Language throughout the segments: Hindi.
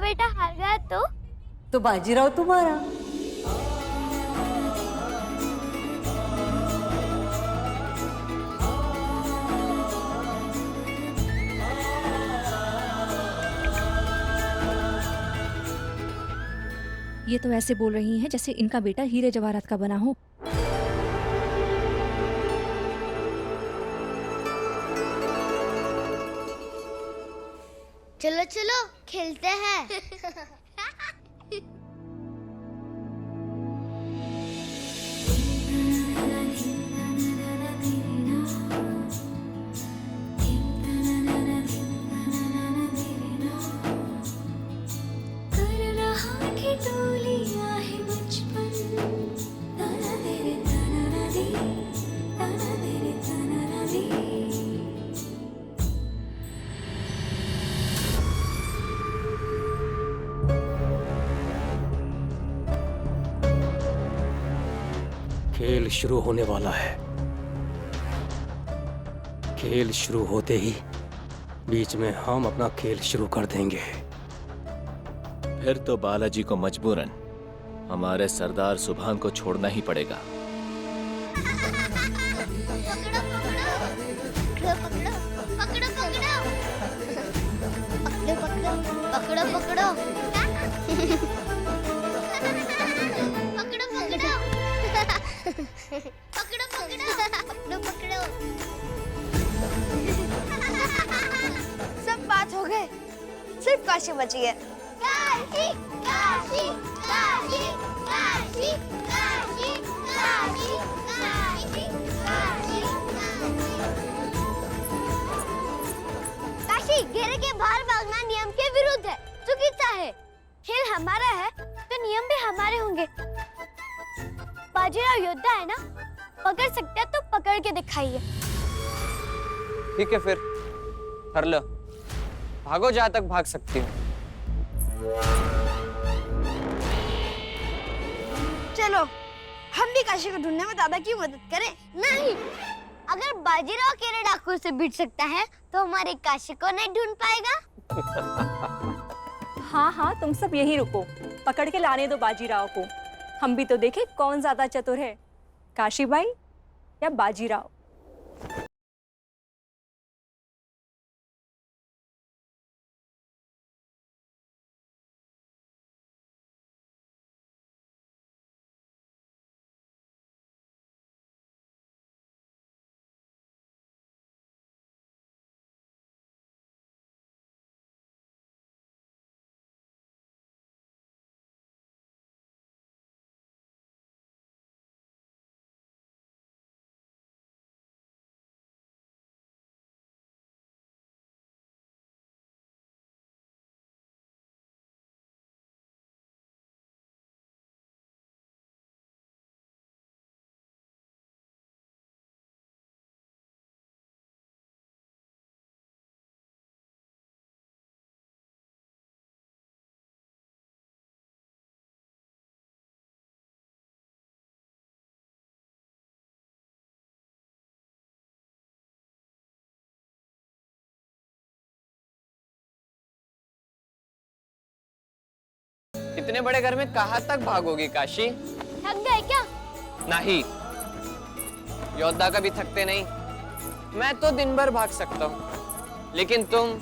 बेटा हार गया तो बाजीराव तुम्हारा। ये तो ऐसे बोल रही हैं जैसे इनका बेटा हीरे जवाहरात का बना हो। चलो चलो खेलते हैं। खेल शुरू होने वाला है। खेल शुरू होते ही बीच में हम अपना खेल शुरू कर देंगे। फिर तो बालाजी को मजबूरन हमारे सरदार सुभान को छोड़ना ही पड़ेगा। पकड़ो पकड़ो पकड़ो। सब बात हो गए, सिर्फ काशी बची है। काशी काशी काशी काशी काशी काशी काशी काशी घेरे के बाहर भागना नियम के विरुद्ध है, चुकीचा है। खेल हमारा है तो नियम भी हमारे होंगे। बाजीराव योद्धा है ना, पकड़ सकते हैं तो पकड़ के दिखाइए। ठीक है फिर कर लो, भागो जहां तक भाग सकती हो। चलो हम भी काशी को ढूंढने में दादा की मदद करें। नहीं, अगर बाजीराव केरे डाकू से भिड़ सकता है तो हमारे काशी को नहीं ढूंढ पाएगा। हाँ हाँ, तुम सब यहीं रुको, पकड़ के लाने दो बाजीराव को। हम भी तो देखें कौन ज्यादा चतुर है, काशी बाई या बाजीराव। इतने बड़े घर में कहां तक भागोगी काशी? थक गए क्या? नहीं, योद्धा कभी थकते नहीं। मैं तो दिन भर भाग सकता हूँ, लेकिन तुम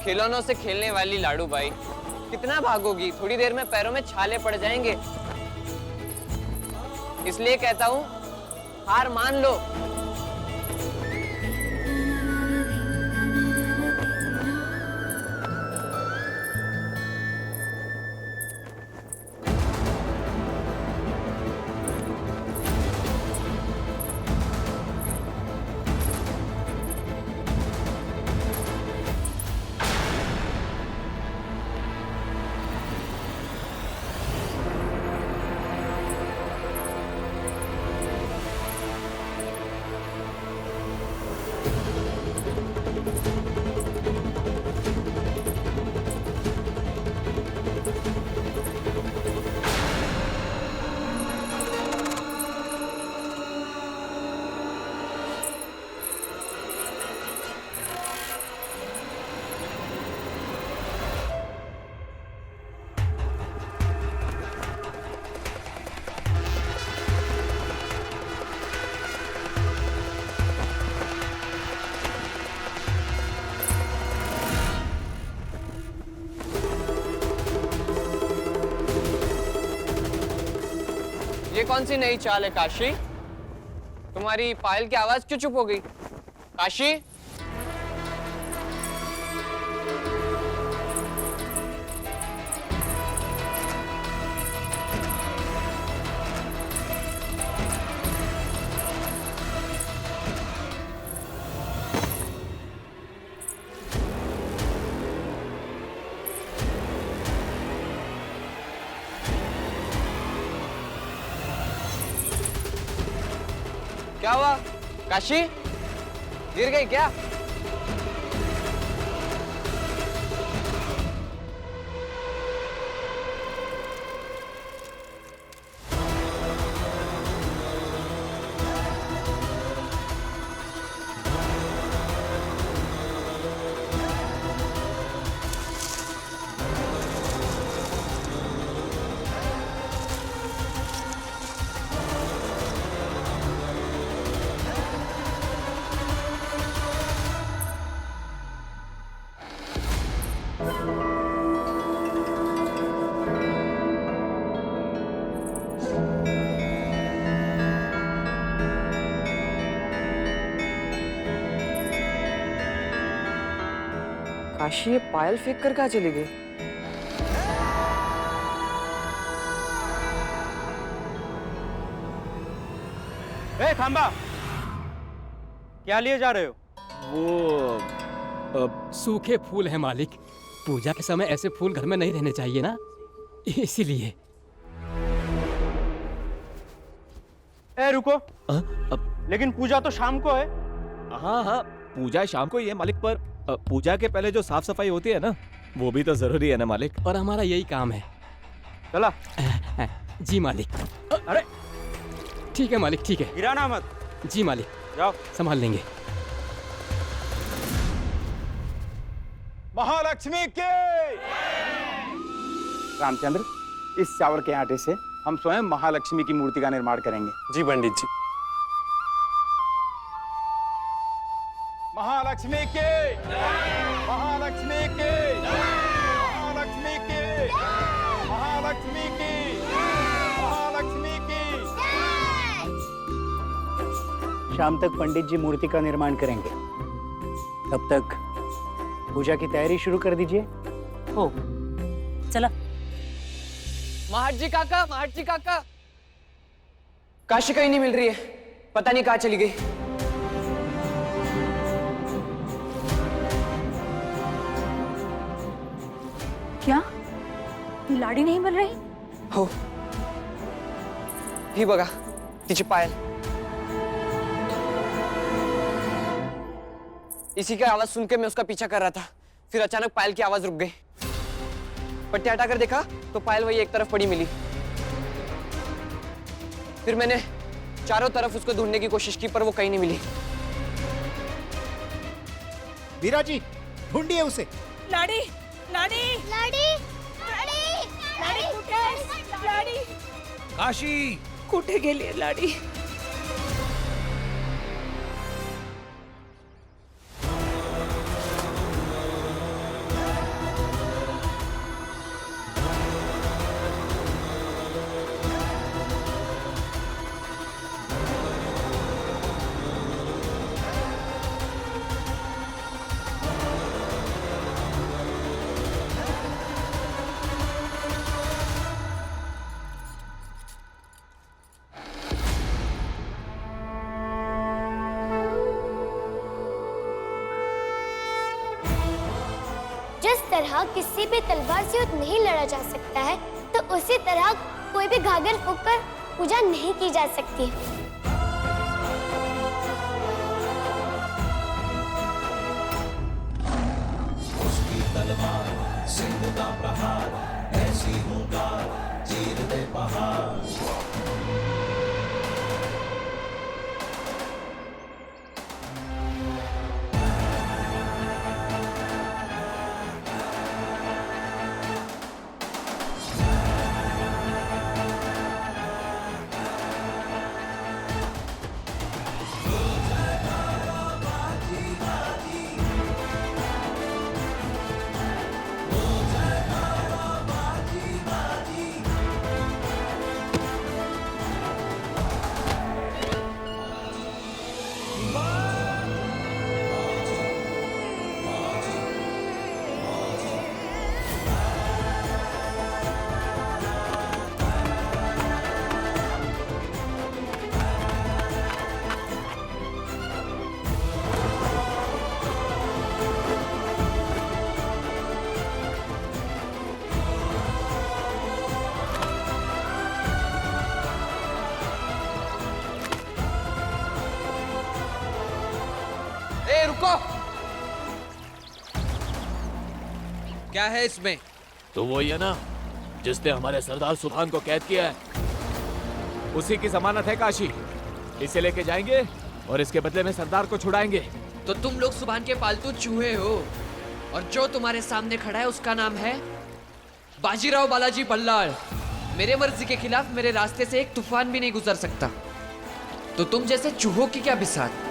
खिलौनों से खेलने वाली लाडू बाई कितना भागोगी? थोड़ी देर में पैरों में छाले पड़ जाएंगे। इसलिए कहता हूँ हार मान लो। ये कौन सी नई चाल है काशी? तुम्हारी पायल की आवाज क्यों चुप हो गई? काशी? क्या हुआ काशी? गिर गई क्या? काशी ये पायल फेंक कर कहाँ चली गई? ए खांबा, क्या लिए जा रहे हो? वो सूखे फूल हैं मालिक। पूजा के समय ऐसे फूल घर में नहीं रहने चाहिए ना, इसीलिए। ए रुको, लेकिन पूजा तो शाम को है। हाँ हाँ, पूजा शाम को ही है मालिक, पर पूजा के पहले जो साफ सफाई होती है ना, वो भी तो जरूरी है ना मालिक। और हमारा यही काम है। चला। जी मालिक। अरे ठीक है मालिक, ठीक है। गिराना मत। जी मालिक, जाओ। संभाल लेंगे। महालक्ष्मी के रामचंद्र, इस चावल के आटे से हम स्वयं महालक्ष्मी की मूर्ति का निर्माण करेंगे। जी पंडित जी। महालक्ष्मी के, महालक्ष्मी के, महालक्ष्मी के, महालक्ष्मी की, महालक्ष्मी की। शाम तक पंडित जी मूर्ति का निर्माण करेंगे। तब तक पूजा की तैयारी शुरू कर दीजिए। हो चला। महाजी काका, महाजी काका, काशी कहीं नहीं मिल रही है, पता नहीं कहाँ चली गई। क्या लाडी नहीं मिल रही? हो, ही बघा तिची पायल। इसी की आवाज सुन के मैं उसका पीछा कर रहा था, फिर अचानक पायल की आवाज रुक गई। पट्टी हटाकर देखा तो पायल वही एक तरफ पड़ी मिली। फिर मैंने चारों तरफ उसको ढूंढने की कोशिश की, पर वो कहीं नहीं मिली। वीरा जी, ढूंढिए उसे। लाडी, लाडी, लाडी, लाडी, लाडी कुठे? लाडी काशी, कुठे गेली लाडी? जिस तरह किसी भी तलवार से युद्ध नहीं लड़ा जा सकता है, तो उसी तरह कोई भी घाघर फूंक कर पूजा नहीं की जा सकती। उसकी तलवार सिंह का प्रहार, ऐसी हुंकार चीर दे पहाड़। क्या है इसमें? तो वही है ना जिसने हमारे सरदार सुभान को कैद किया है, उसी की जमानत है काशी। इसे लेके जाएंगे और इसके बदले में सरदार को छुड़ाएंगे। तो तुम लोग सुभान के पालतू चूहे हो, और जो तुम्हारे सामने खड़ा है उसका नाम है बाजीराव बालाजी बल्लाळ। मेरे मर्जी के खिलाफ मेरे रास्ते से एक तूफान भी नहीं गुजर सकता। तो तुम जैसे चूहों की क्या बिसात?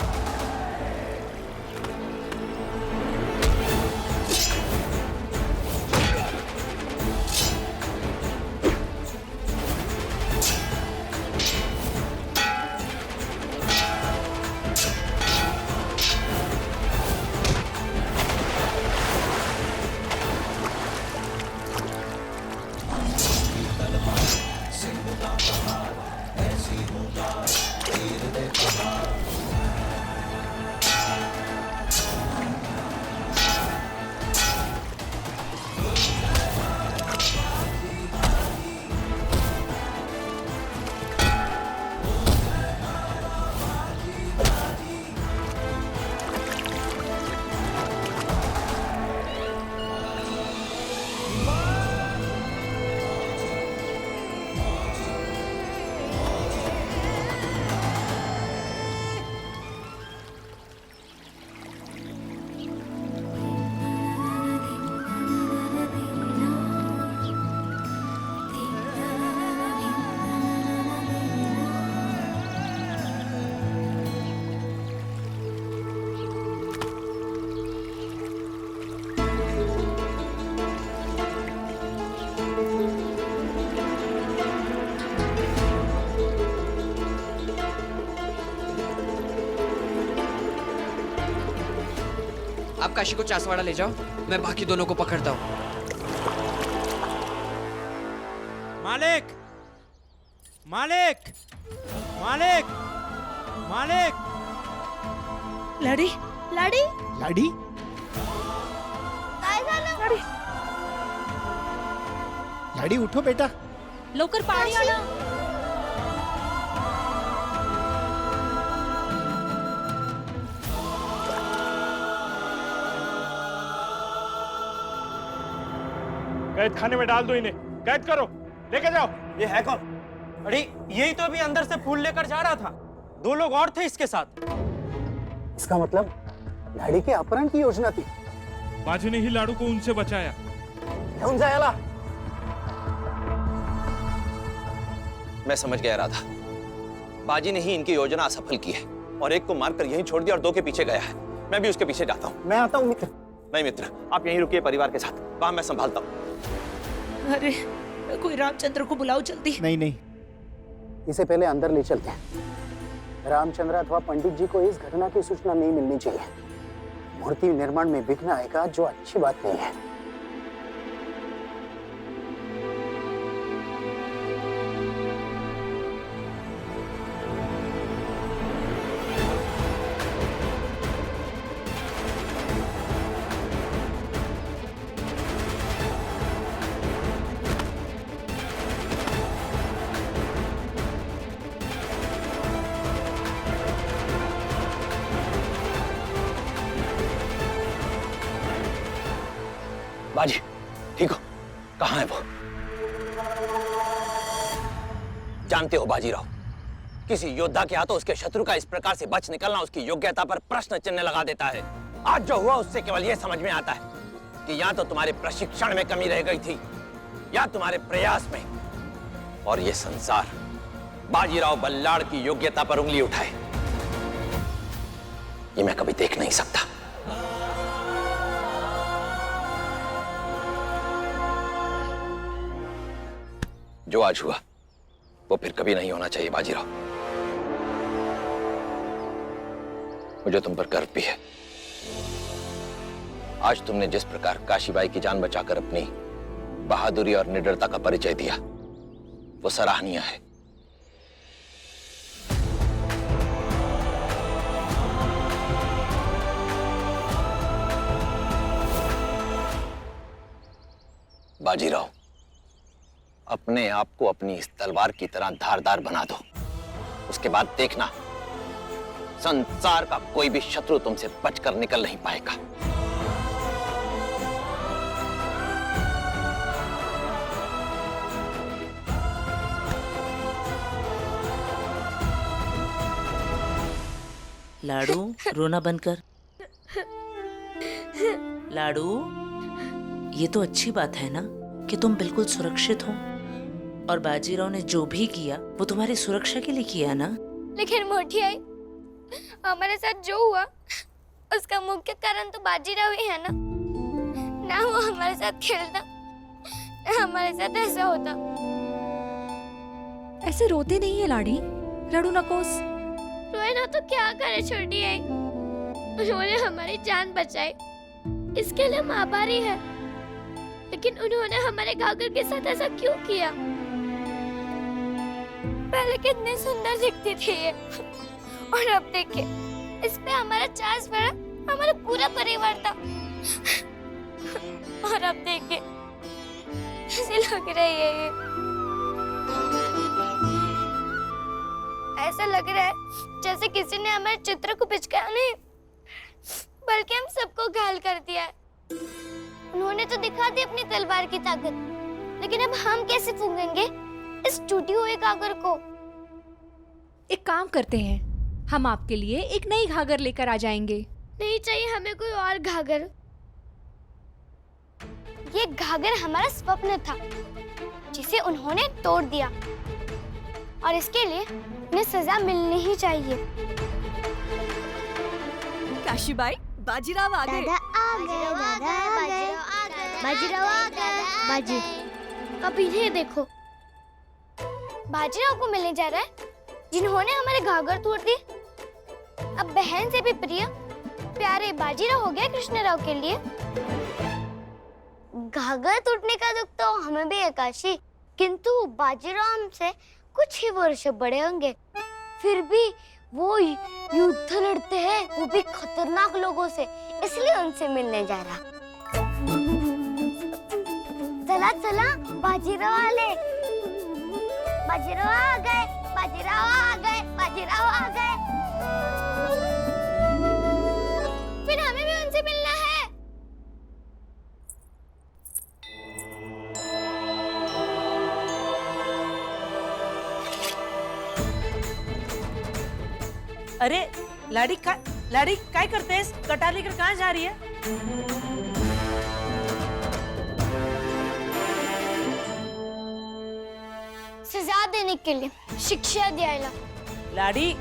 आप काशी को चासवाड़ा ले जाओ, मैं बाकी दोनों को पकड़ता हूँ। मालिक, मालिक, मालिक, मालिक। लाडी लाडी लाडी, काय झालं? लाडी लाडी उठो बेटा। लवकर पाणी आणा. कैद खाने में डाल दो इन्हें, कैद करो, लेके जाओ। ये है कौन? अरे यही तो अभी अंदर से फूल लेकर जा रहा था। 2 लोग और थे इसके साथ। इसका मतलब लाडी के अपहरण की योजना थी। बाजी ने ही लाडू को उनसे बचाया। घेऊन जायला. मैं समझ गया राधा, बाजी ने ही इनकी योजना असफल की है और एक को मारकर यहीं छोड़ दिया और 2 के पीछे गया है। मैं भी उसके पीछे जाता हूँ। मैं आता हूँ मित्र। नहीं मित्र, आप यहीं रुकिए परिवार के साथ, वहां मैं संभालता हूँ। अरे कोई रामचंद्र को बुलाओ जल्दी। नहीं नहीं, इसे पहले अंदर ले चलते हैं। रामचंद्र अथवा पंडित जी को इस घटना की सूचना नहीं मिलनी चाहिए। मूर्ति निर्माण में विघ्न आएगा, जो अच्छी बात नहीं है। बाजी ठीक हो? कहाँ है वो? जानते हो बाजीराव, किसी योद्धा के हाथों उसके शत्रु का इस प्रकार से बच निकलना उसकी योग्यता पर प्रश्न चिन्ह लगा देता है। आज जो हुआ उससे केवल यह समझ में आता है कि या तो तुम्हारे प्रशिक्षण में कमी रह गई थी या तुम्हारे प्रयास में, और ये संसार बाजीराव बल्लाळ की योग्यता पर उंगली उठाए, ये मैं कभी देख नहीं सकता। जो आज हुआ वो फिर कभी नहीं होना चाहिए बाजीराव। मुझे तुम पर गर्व भी है। आज तुमने जिस प्रकार काशीबाई की जान बचाकर अपनी बहादुरी और निडरता का परिचय दिया, वो सराहनीय है। बाजीराव, अपने आप को अपनी इस तलवार की तरह धारदार बना दो। उसके बाद देखना, संसार का कोई भी शत्रु तुमसे बचकर निकल नहीं पाएगा। लाडू रोना बंद कर। लाडू, ये तो अच्छी बात है ना कि तुम बिल्कुल सुरक्षित हो, और बाजीराव ने जो भी किया वो तुम्हारी सुरक्षा के लिए किया ना। लेकिन मोटी आई, हमारे साथ जो हुआ उसका मुख्य कारण तो बाजीराव ही है ना वो हमारे साथ खेलता, ना हमारे साथ ऐसा होता। ऐसे रोते नहीं है लाडी, रड़ू नकोस। रोए ना तो क्या करे छोटी आई, उन्होंने हमारी जान बचाई, इसके लिए हम आभारी हैं। लेकिन उन्होंने हमारे घाघर के साथ ऐसा क्यों किया? पहले कितने सुंदर दिखती थी ये, और अब देखिए इस पे हमारा चार्ज पड़ा, हमारा पूरा परिवार था, और अब देखिए कैसे लग रही है ये। ऐसा लग रहा है जैसे किसी ने हमारे चित्र को पिचकाया नहीं, बल्कि हम सबको घायल कर दिया है। उन्होंने तो दिखा दी अपनी तलवार की ताकत, लेकिन अब हम कैसे फूंकेंगे इस टूटी हुई घाघर को? एक काम करते हैं, हम आपके लिए एक नई घाघर लेकर आ जाएंगे। नहीं चाहिए हमें कोई और घाघर। ये घाघर हमारा स्वप्न था जिसे उन्होंने तोड़ दिया, और इसके लिए उन्हें सजा मिलनी ही चाहिए। काशीबाई, बाजीराव आ गए। बाजी, अब इन्हें देखो, बाजीराव को मिलने जा रहा है जिन्होंने हमारे घाघर तोड़ दी। अब बहन से भी प्रिय प्यारे बाजीराव हो गया कृष्णराव के लिए। घाघर टूटने का दुख तो हमें भी है काशी, किंतु बाजीराव हमसे कुछ ही वर्ष बड़े होंगे, फिर भी वो युद्ध लड़ते हैं, वो भी खतरनाक लोगों से, इसलिए उनसे मिलने जा रहा। चला चला, बाजीराव आले, बाजीराव आ गए, बाजीराव आ गए, बाजीराव आ गए। फिर हमें भी उनसे मिलना है। अरे लाडी काय करतेस? कटार लेकर कहाँ जा रही है? सजा देने के लिए, शिक्षा द्यायला। लाडी,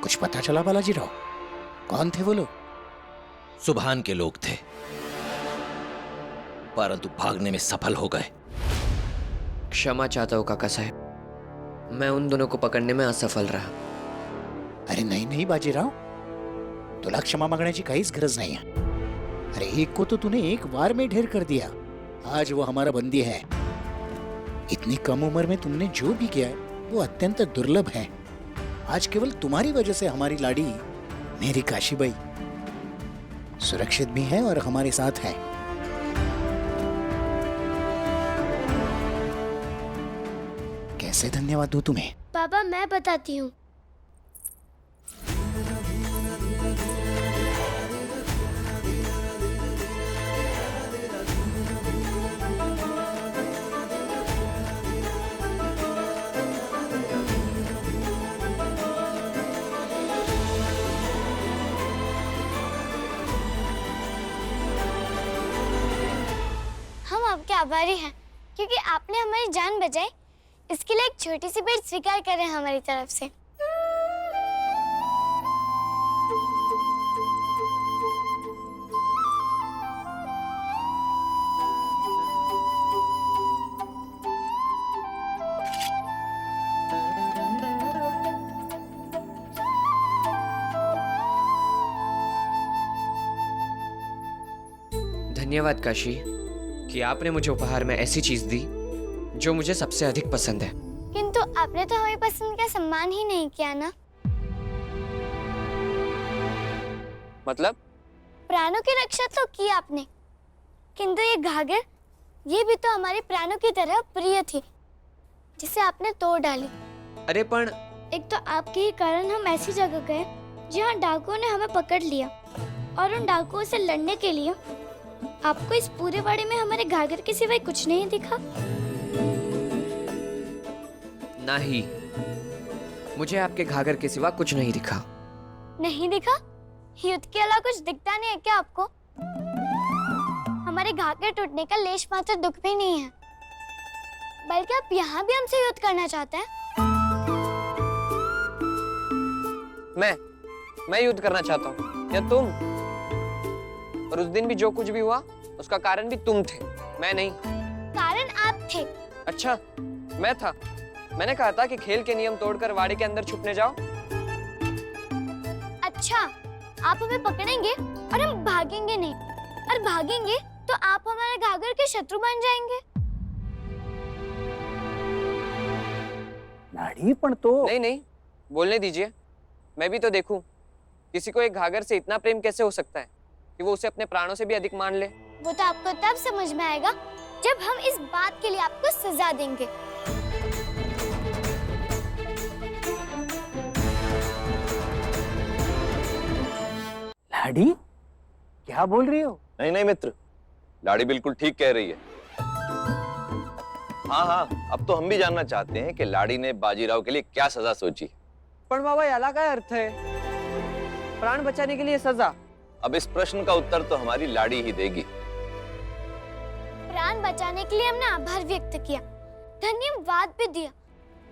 कुछ पता चला बालाजीराव? कौन थे वो लोग? सुभान के लोग थे, परंतु भागने में सफल हो गए। क्षमा चाहता हूँ काका साहब, मैं उन दोनों को पकड़ने में असफल रहा। अरे नहीं नहीं बाजीराव, तुला क्षमा मांगण्याची काहीच गरज नाही है। अरे एक को तो तूने एक बार में ढेर कर दिया, आज वो हमारा बंदी है। इतनी कम उम्र में तुमने जो भी किया है वो अत्यंत दुर्लभ है। आज केवल तुम्हारी वजह से हमारी लाडी मेरी काशीबाई सुरक्षित भी है और हमारे साथ है। कैसे धन्यवाद दूं तुम्हें? पापा मैं बताती हूँ। हम आपके आभारी हैं क्योंकि आपने हमारी जान बचाई। इसके लिए एक छोटी सी भेंट स्वीकार करें हमारी तरफ से। धन्यवाद काशी कि आपने मुझे उपहार में ऐसी चीज दी जो मुझे सबसे अधिक पसंद है। किंतु आपने तो हमें पसंद का सम्मान ही नहीं किया ना। मतलब? प्राणों की रक्षा तो की आपने, किंतु ये घाघर, ये भी तो हमारे प्राणों की तरह प्रिय थी, जिसे आपने तोड़ डाली। अरे पण एक तो आपके ही कारण हम ऐसी जगह गए जहाँ डाकुओं ने हमें पकड़ लिया, और उन डाकुओं से लड़ने के लिए आपको इस पूरे बाड़े में हमारे घाघर के सिवाय कुछ नहीं दिखा। नहीं, मुझे आपके घाघर के सिवा कुछ नहीं दिखा। नहीं दिखा? युद्ध के अलावा कुछ दिखता नहीं है क्या आपको? हमारे घाघर टूटने का लेश मात्र दुख भी नहीं है, बल्कि आप यहाँ भी हमसे युद्ध करना चाहते हैं। मैं युद्ध करना चाहता हूँ या तुम? और उस दिन भी जो कुछ भी हुआ उसका कारण भी तुम थे, मैं नहीं। कारण आप थे। अच्छा, मैं था। मैंने कहा था कि खेल के नियम तोड़कर वाड़े के अंदर छुपने जाओ। अच्छा, आप हमें पकड़ेंगे और हम भागेंगे नहीं, और भागेंगे तो आप हमारे घाघर के शत्रु बन जाएंगे। लाड़ी पण तो नहीं, बोलने दीजिए, मैं भी तो देखूं। किसी को एक घाघर से इतना प्रेम कैसे हो सकता है कि वो उसे अपने प्राणों से भी अधिक मान ले? वो तो आपको तब समझ में आएगा जब हम इस बात के लिए आपको सजा देंगे। लाड़ी क्या बोल रही हो? नहीं मित्र, लाड़ी बिल्कुल ठीक कह रही है। हाँ, अब तो हम भी जानना चाहते हैं कि लाड़ी ने बाजीराव के लिए क्या सजा सोची। पर बाबा, याला का अर्थ है प्राण बचाने के लिए सजा? अब इस प्रश्न का उत्तर तो हमारी लाड़ी ही देगी। प्राण बचाने के लिए हमने आभार व्यक्त किया, धन्यवाद भी दिया,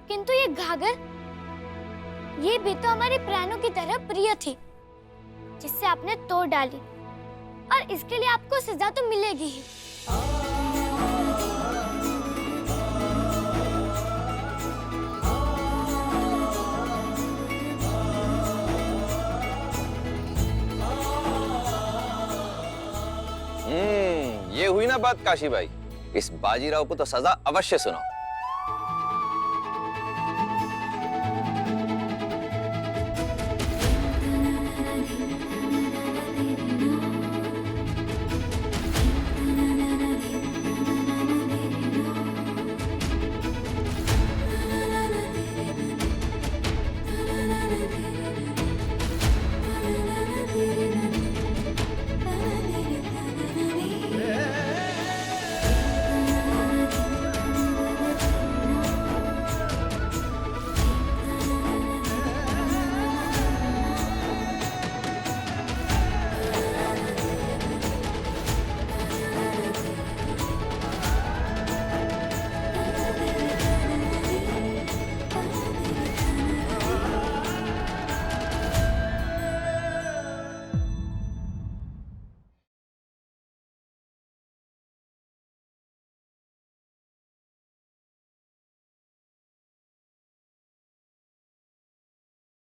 किंतु ये घाघर, ये भी तो हमारे प्राणों की तरह प्रिय थी, जिससे आपने तोड़ डाली, और इसके लिए आपको सजा तो मिलेगी ही। ये हुई ना बात काशी भाई। इस बाजीराव को तो सजा अवश्य सुनाओ।